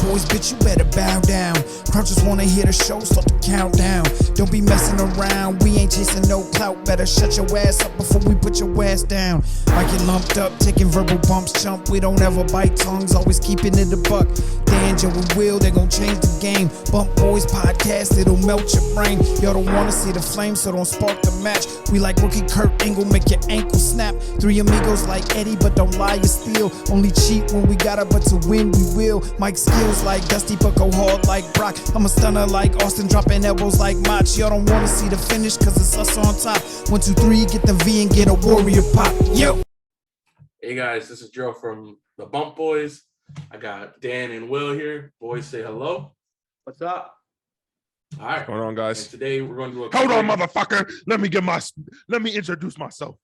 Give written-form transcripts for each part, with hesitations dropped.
boys, bitch, you better bow down. Crowd just wanna hear the show, start the countdown. Don't be messing around, we ain't chasing no clout. Better shut your ass up before we put your ass down. Might get lumped up, taking verbal bumps, chump. We don't ever bite tongues, always keeping it a buck. Dan, Joe, and Will, they gon' change the game. Bump Boys podcast, it'll melt your brain. Y'all don't wanna see the flame, so don't spark the match. We like rookie Kurt Angle, make your ankle snap. Three amigos like Eddie, but don't lie, you steal. Only cheat when we gotta, but to win we will. Mike skills like Dusty, but go hard like Brock. I'm a stunner like Austin, dropping elbows like Mach. Y'all don't wanna see the finish, cause it's us on top. 1, 2, 3, get the V and get a warrior pop. Yo! Hey guys, this is Joe from the Bump Boys. I got Dan and Will here. Boys, say hello. What's up? All right. What's going on, guys? And today we're going to do a Hold on, motherfucker. Let me introduce myself.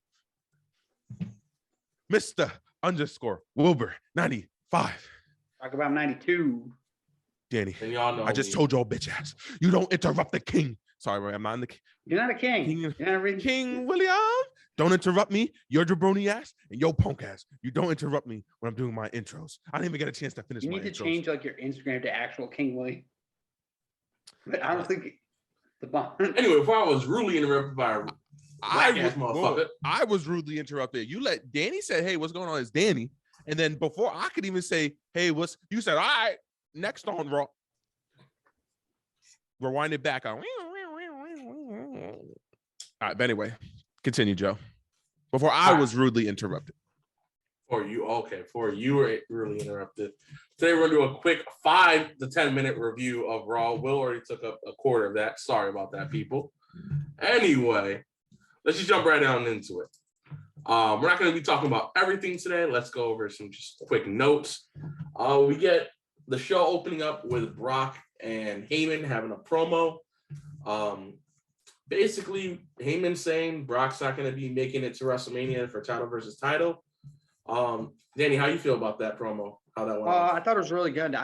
Mr. _ Wilbur 95. Talk about 92. Danny. And y'all know I just told y'all bitch ass. You don't interrupt the king. Sorry, bro, I'm not in the king. You're not a king. You're not a King William. Don't interrupt me. Your jabroni ass and your punk ass. You don't interrupt me when I'm doing my intros. I didn't even get a chance to finish. You need to change like your Instagram to actual King William. But I don't think the bomb. Anyway, before I was rudely interrupted by a motherfucker. I was rudely interrupted. You let Danny say, "Hey, what's going on?" It's Danny, and then before I could even say, "Hey, what's?" You said, "All right, next on Raw." Rewind it back. All right, but anyway, continue, Joe. Before I was rudely interrupted. For you were really interrupted. Today we're gonna do a quick 5 to 10 minute review of Raw. Will already took up a quarter of that. Sorry about that, people. Anyway, let's just jump right down into it. We're not gonna be talking about everything today. Let's go over some just quick notes. We get the show opening up with Brock and Heyman having a promo. Basically, Heyman saying Brock's not going to be making it to WrestleMania for title versus title. Danny, how you feel about that promo? How that went? I thought it was really good.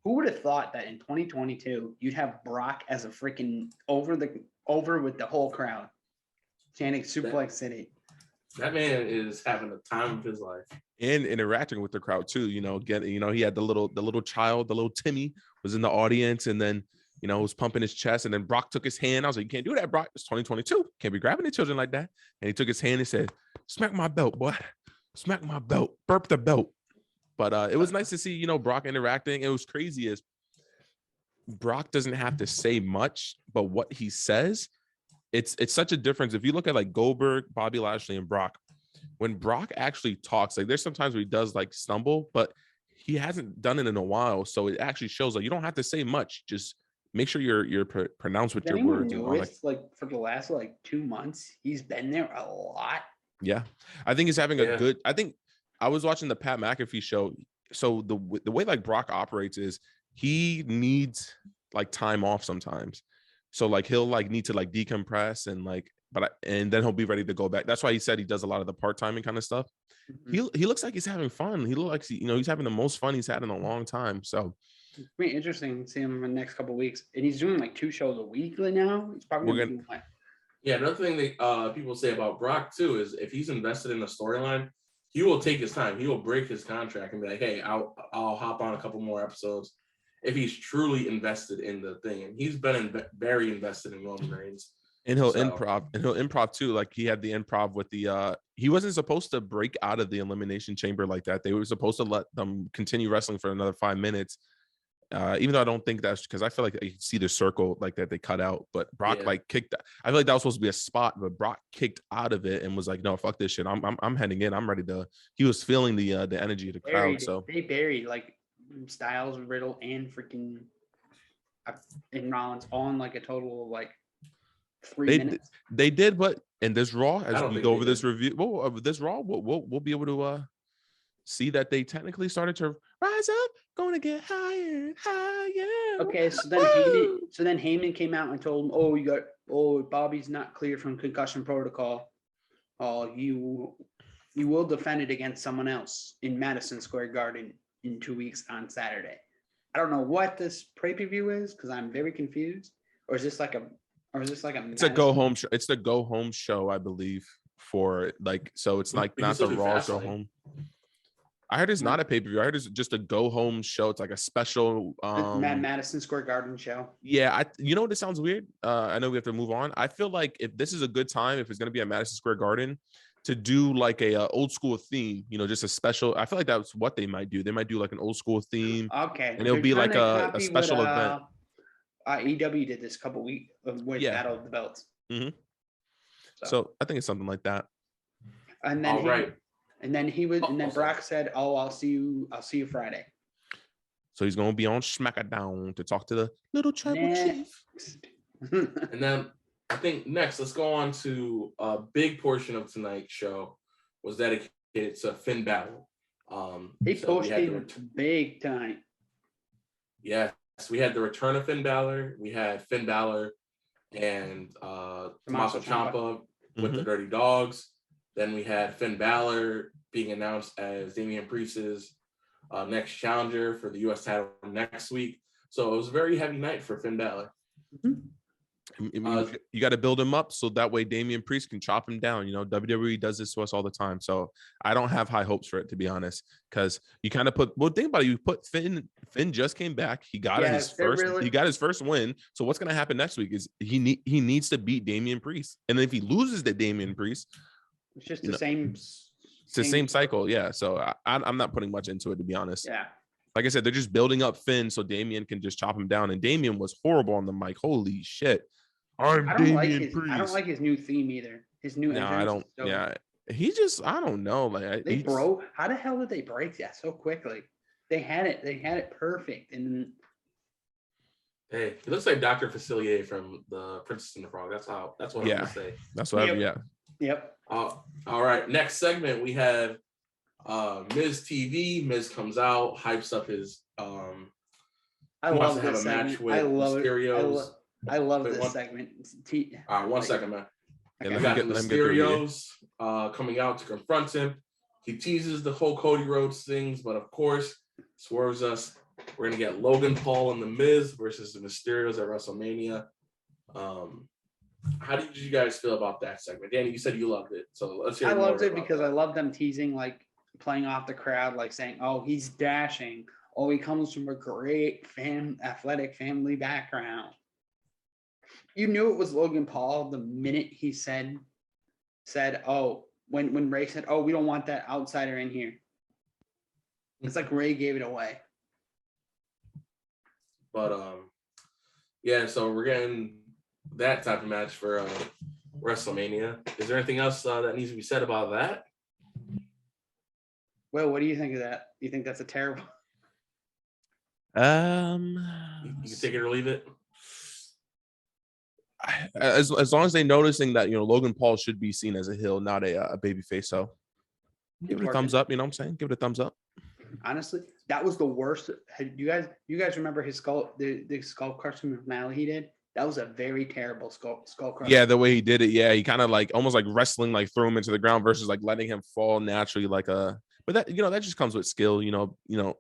Who would have thought that in 2022 you'd have Brock as a freaking over with the whole crowd chanting Suplex City? That man is having the time of his life and interacting with the crowd too. You know, he had the little child, the little Timmy was in the audience, and then was pumping his chest, and then Brock took his hand. I was like, "You can't do that, Brock. It's 2022. Can't be grabbing the children like that." And he took his hand and said, "Smack my belt, boy. Smack my belt. Burp the belt." But it was nice to see, Brock interacting. It was crazy is Brock doesn't have to say much, but what he says, it's such a difference. If you look at like Goldberg, Bobby Lashley, and Brock, when Brock actually talks, like there's sometimes where he does like stumble, but he hasn't done it in a while. So it actually shows like you don't have to say much. Just make sure you're pronounced with your words. Like for the last 2 months, he's been there a lot. Yeah, I think he's having a good. I think I was watching the Pat McAfee show. So the way like Brock operates is he needs like time off sometimes. So like he'll like need to like decompress and then he'll be ready to go back. That's why he said he does a lot of the part-timing kind of stuff. Mm-hmm. He looks like he's having fun. He looks like he's having the most fun he's had in a long time. So. It's pretty interesting to see him in the next couple of weeks. And he's doing like 2 shows a week now. He's probably going to do one. Yeah, another thing that people say about Brock, too, is if he's invested in the storyline, he will take his time. He will break his contract and be like, hey, I'll hop on a couple more episodes if he's truly invested in the thing. And he's been very invested in Roman Reigns. And he'll improv, too. Like he had the improv with the he wasn't supposed to break out of the Elimination Chamber like that. They were supposed to let them continue wrestling for another 5 minutes. Even though I don't think that's because I feel like you see the circle like that they cut out, but Brock kicked. I feel like that was supposed to be a spot, but Brock kicked out of it and was like, "No, fuck this shit. I'm heading in. I'm ready to." He was feeling the energy of the crowd. So they buried like Styles, Riddle, and freaking and Rollins all in like a total of like 3 minutes. They did, but in this Raw, as we go over this review, this Raw, we'll be able to see that they technically started to rise up, going to get higher and higher. Okay, so then Heyman came out and told him, Bobby's not clear from concussion protocol. You will defend it against someone else in Madison Square Garden in 2 weeks on Saturday. I don't know what this pay-per-view is because I'm very confused. Or is this like a It's a go home show. It's the go home show, I believe. For like, so it's like not the Raw go home. I heard it's not a pay-per-view. I heard it's just a go-home show. It's like a special. Madison Square Garden show. Yeah, you know what? This sounds weird. I know we have to move on. I feel like if this is a good time, if it's going to be at Madison Square Garden, to do like a old school theme, just a special. I feel like that's what they might do. They might do like an old school theme. Okay. And it'll be like a special event. AEW did this couple weeks with Battle of the Belts. Mm-hmm. So I think it's something like that. And then then Brock said, "Oh, I'll see you Friday." So he's gonna be on SmackDown to talk to the little tribal chief. And then I think next, let's go on to a big portion of tonight's show was dedicated to Finn Bálor. He posted big tonight. Yes, we had the return of Finn Bálor. We had Finn Bálor and Tommaso Ciampa with the Dirty Dogs. Then we had Finn Bálor being announced as Damian Priest's next challenger for the U.S. title next week. So it was a very heavy night for Finn Bálor. You got to build him up so that way Damian Priest can chop him down. WWE does this to us all the time. So I don't have high hopes for it, to be honest, because you kind of think about it. You put Finn just came back. He got he got his first win. So what's going to happen next week is he needs to beat Damian Priest. And if he loses to Damian Priest, it's just the same. It's the same cycle. Yeah. So I'm not putting much into it, to be honest. Yeah. Like I said, they're just building up Finn so Damian can just chop him down. And Damian was horrible on the mic. Holy shit. I don't like his new theme either. His new entrance. I don't. So yeah. He just, I don't know. Like they broke. How the hell did they break that so quickly? They had it perfect. And hey, it looks like Dr. Facilier from the Princess and the Frog. That's what I'm gonna say. That's what Yep. All right. Next segment we have Miz TV. Miz comes out, hypes up his I love this segment. I love it. I love this segment. All right, 1 second, man. Okay. We got the Mysterios coming out to confront him. He teases the whole Cody Rhodes things, but of course swerves us. We're gonna get Logan Paul and the Miz versus the Mysterios at WrestleMania. How did you guys feel about that segment? Danny, you said you loved it. So let's hear. I loved it because I love them teasing, like playing off the crowd, like saying, "Oh, he's dashing. Oh, he comes from a great athletic family background." You knew it was Logan Paul the minute he said, "Oh," when Ray said, "Oh, we don't want that outsider in here." It's like Ray gave it away. But yeah. So we're getting that type of match for WrestleMania. Is there anything else that needs to be said about that? Well, what do you think of that? You think that's a terrible? You can take it or leave it. As long as they're noticing that Logan Paul should be seen as a heel, not a babyface. So give it a thumbs up. You know what I'm saying? Give it a thumbs up. Honestly, that was the worst. You guys remember his the skull crushing finale he did? That was a very terrible skull crush. Yeah, the way he did it. Yeah, he kind of like almost like wrestling, like threw him into the ground versus like letting him fall naturally, like a. But that that just comes with skill.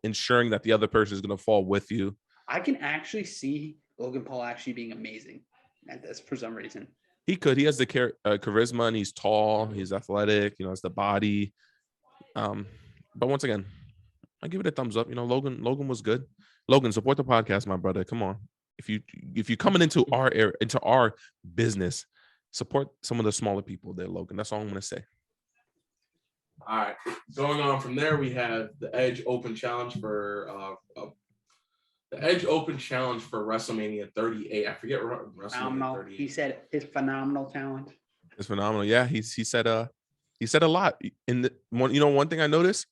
Ensuring that the other person is going to fall with you. I can actually see Logan Paul actually being amazing at this for some reason. He could. He has the charisma, and he's tall. He's athletic. Has the body. But once again, I give it a thumbs up. Logan was good. Logan, support the podcast, my brother. Come on. If you coming into our area, into our business, support some of the smaller people there, Logan. That's all I'm gonna say. All right. Going on from there, we have the Edge Open Challenge for WrestleMania 38. I forget WrestleMania 38. He said his phenomenal talent. It's phenomenal. Yeah, he said a lot. In the one thing I noticed,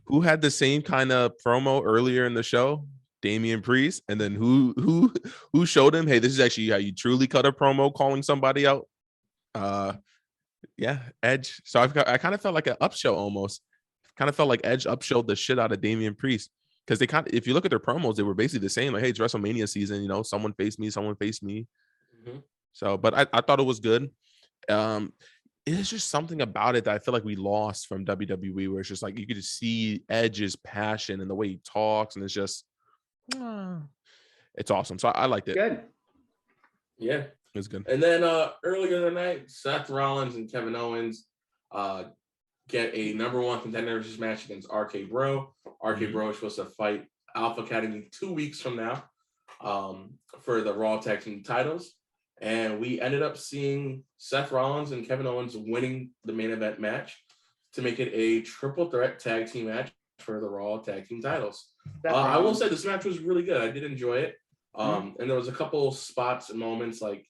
who had the same kind of promo earlier in the show? Damian Priest, and then who showed him, hey, this is actually how you truly cut a promo, calling somebody out. Yeah, Edge. So I kind of felt like an upshow almost. Kind of felt like Edge upshowed the shit out of Damian Priest because they if you look at their promos, they were basically the same. Like, hey, it's WrestleMania season. Someone face me, someone face me. Mm-hmm. So, but I thought it was good. It's just something about it that I feel like we lost from WWE, where it's just like you could just see Edge's passion and the way he talks, and it's just. It's awesome. So I liked it. Good. Yeah. It's good. And then earlier tonight, Seth Rollins and Kevin Owens get a number one contender match against RK Bro. RK Bro is supposed to fight Alpha Academy 2 weeks from now for the Raw Tag Team titles. And we ended up seeing Seth Rollins and Kevin Owens winning the main event match to make it a triple threat tag team match for the Raw Tag Team titles. I will say this match was really good. I did enjoy it. And there was a couple spots and moments, like,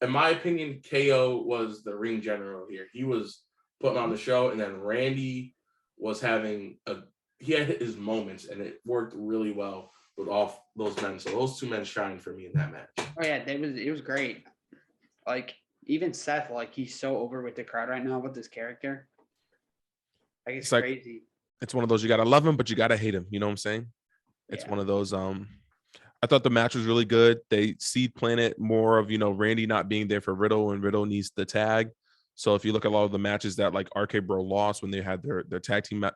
in my opinion, KO was the ring general here. He was putting on the show, and then Randy was he had his moments, and it worked really well with all those men. So those two men shined for me in that match. Oh yeah, it was great. Like, even Seth, like, he's so over with the crowd right now with this character. Like, it's crazy. It's one of those, you gotta love him, but you gotta hate him. You know what I'm saying? It's one of those. I thought the match was really good. They seed planted more of, Randy not being there for Riddle, and Riddle needs the tag. So if you look at a lot of the matches that like RK Bro lost when they had their tag team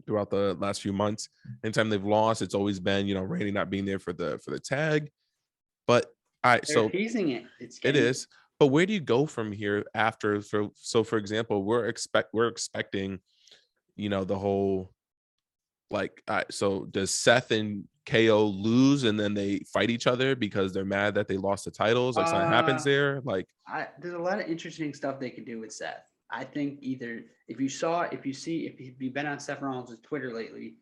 throughout the last few months, anytime they've lost, it's always been, Randy not being there for the tag. But all right, They're teasing it. It is. But where do you go from here after? So for example, we're expecting, the whole, like, so does Seth and KO lose and then they fight each other because they're mad that they lost the titles? Like, something happens there. Like, there's a lot of interesting stuff they could do with Seth. I think either if you've been on Seth Rollins' Twitter lately,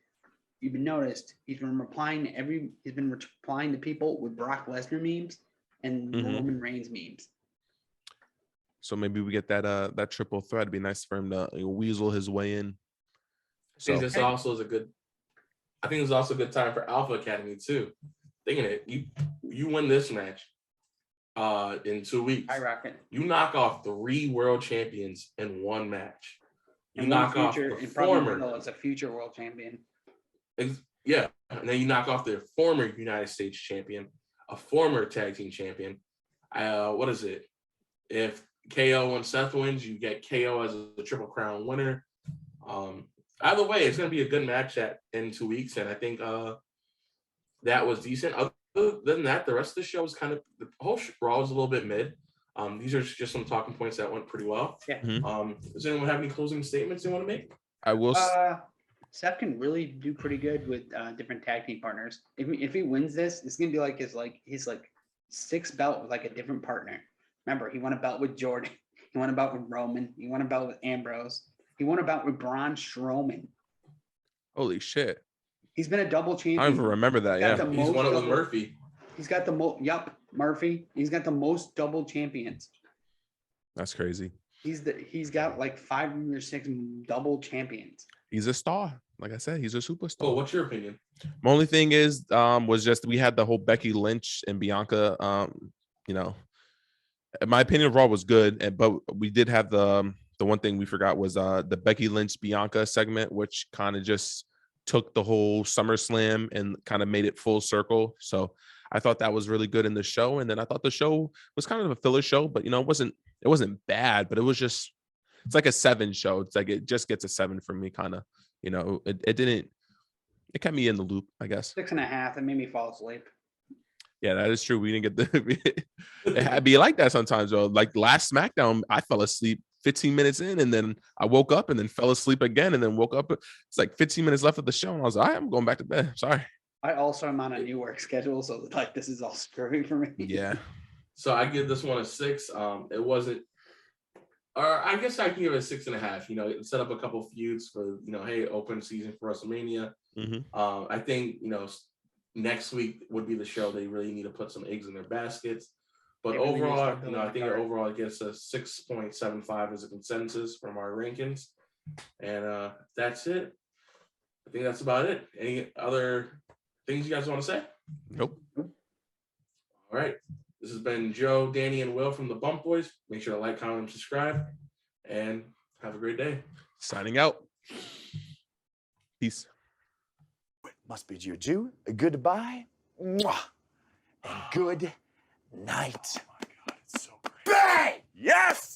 you've been noticed he's been replying to people with Brock Lesnar memes and Roman Reigns memes. So maybe we get that triple threat. It'd be nice for him to weasel his way in. I think this also is a good time for Alpha Academy too. Thinking it, you win this match in 2 weeks. I reckon you knock off 3 world champions in one match. You knock off the former. It's a future world champion. Yeah, and then you knock off their former United States champion, a former tag team champion. What is it? If KO and Seth wins, you get KO as a Triple Crown winner. Either way, it's going to be a good match in 2 weeks, and I think that was decent. Other than that, the rest of the show was the whole Raw was a little bit mid. These are just some talking points that went pretty well. Yeah. Does anyone have any closing statements they want to make? I will. Seth can really do pretty good with different tag team partners. If he wins this, it's gonna be like his 6th belt with like a different partner. Remember, he won a belt with Jordan. He won a belt with Roman. He won a belt with Ambrose. He won a belt with Braun Strowman. Holy shit! He's been a double champion. I don't even remember that. Yeah, he's won it with Murphy. He's got the most. Yup, Murphy. He's got the most double champions. That's crazy. He's got like 5 or 6 double champions. He's a star. Like I said, he's a superstar. Oh, what's your opinion? My only thing is, was just we had the whole Becky Lynch and Bianca. In my opinion, Raw was good, but we did have the one thing we forgot was the Becky Lynch Bianca segment, which kind of just took the whole SummerSlam and kind of made it full circle. So I thought that was really good in the show, and then I thought the show was kind of a filler show, but it wasn't bad, but it's like a 7 show. It's like it just gets a 7 for me, kind of. It kept me in the loop, I guess. 6.5. It made me fall asleep. Yeah, that is true. We didn't get it'd be like that sometimes, though. Like last SmackDown, I fell asleep 15 minutes in, and then I woke up and then fell asleep again, and then woke up. It's like 15 minutes left of the show, and I was like, all right, I'm going back to bed. Sorry. I also am on a new work schedule, so like this is all screwy for me. Yeah. So I give this one a 6. It wasn't, or I guess I can give it a 6.5. Set up a couple feuds for hey, open season for WrestleMania. I think next week would be the show they really need to put some eggs in their baskets. But overall, I think overall it gets a 6.75 as a consensus from our rankings, and that's it. I think that's about it. Any other things you guys want to say? Nope. All right. This has been Joe, Danny, and Will from the Bump Boys. Make sure to like, comment, and subscribe, and have a great day. Signing out. Peace. Must bid you adieu, a goodbye, mwah, and good night. Oh my God, it's so great. Bang! Yes!